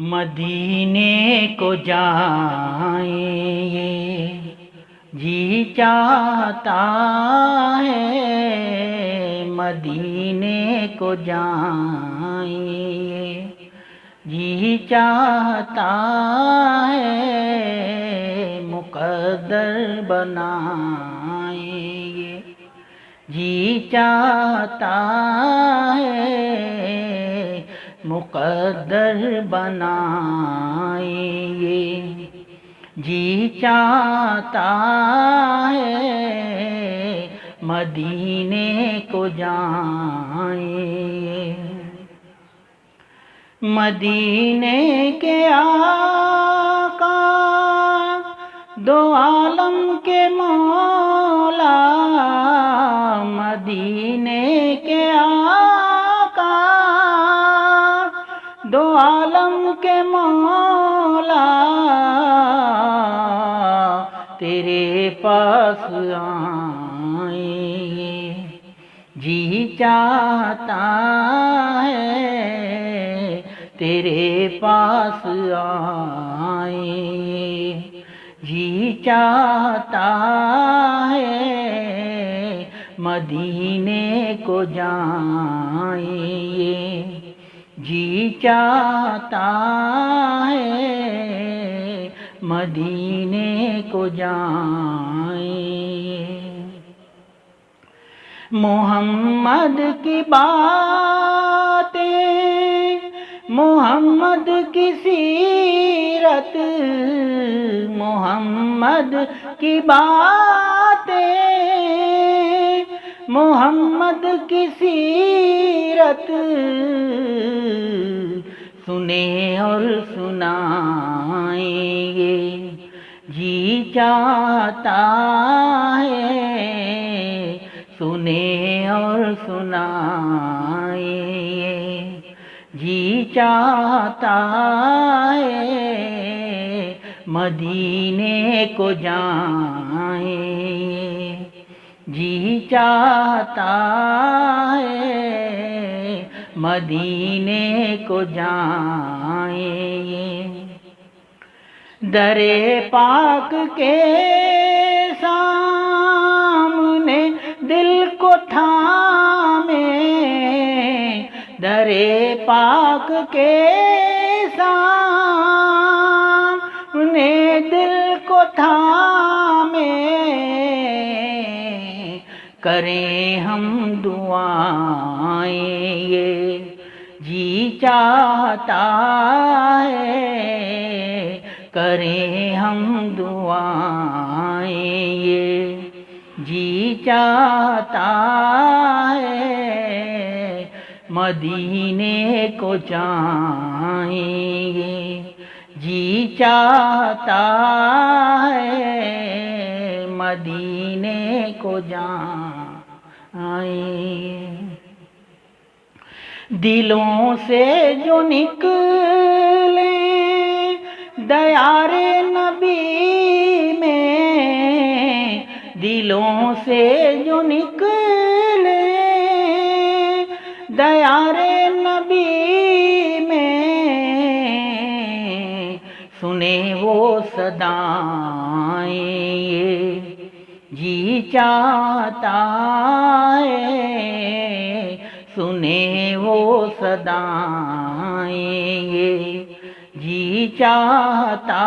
मदीने को जाएं जी चाहता है, मदीने को जाएं जी चाहता है, मुकद्दर बनाएंगे जी चाहता है, मुकद्दर बनाएंगे जी चाहता है, मदीने को जाएं। मदीने के आका दो आलम के मौला, मदीने के आका दो आलम के मौला, तेरे पास आएंगे जी चाहता है, तेरे पास आएंगे जी चाहता है, मदीने को जाएंगे जी चाहता है, मदीने को जाएं। मोहम्मद की बातें, मोहम्मद की सीरत, मोहम्मद की बातें, मोहम्मद की सीरत, सुने और सुनाएंगे जी चाहता है, सुने और सुनाएंगे जी चाहता है, मदीने को जाएं जी चाहता है, मदीने को जाएं। दरे पाक के सामने दिल को थामे, दरे पाक के सामने दिल को थामे, करें हम दुआएं ये जी चाहता है, करें हम दुआएं ये जी चाहता है, मदीने को जाएंगे जी चाहता है, मदीने को जाएं। दिलों से जो निकले दयारे नबी में, दिलों से जो निकले दयारे नबी में, सुने वो सदाएं जी चाहता है, सुने वो सदाएं जी चाहता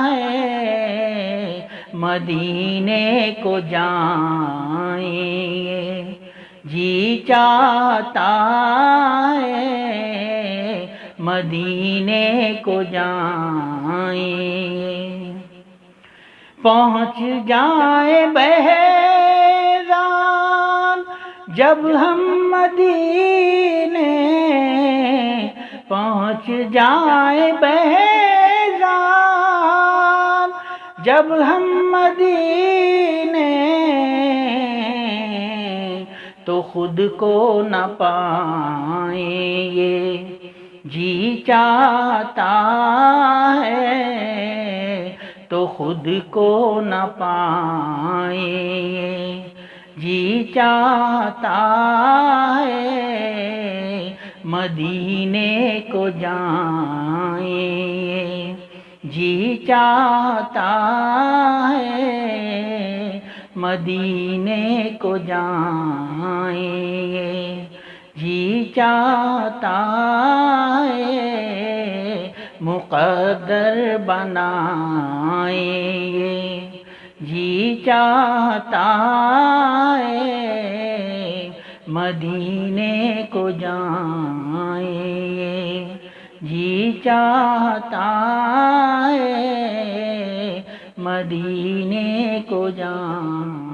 है, मदीने को जाएंगे जी चाहता है, मदीने को जाएंगे। पहुँच जाए बहरान जब हम मदीने, पहुँच जाए बहरान जब हम मदीने, तो खुद को न पाएंगे जी चाहता है, तो खुद को न पाएंगे जी चाहता है, मदीने को जाए। जी चाहता है मदीने को जाए। जी चाहता है मुक़द्दर बनाए। जी चाहता है मदीने को जाए। जी चाहता है मदीने को जाए।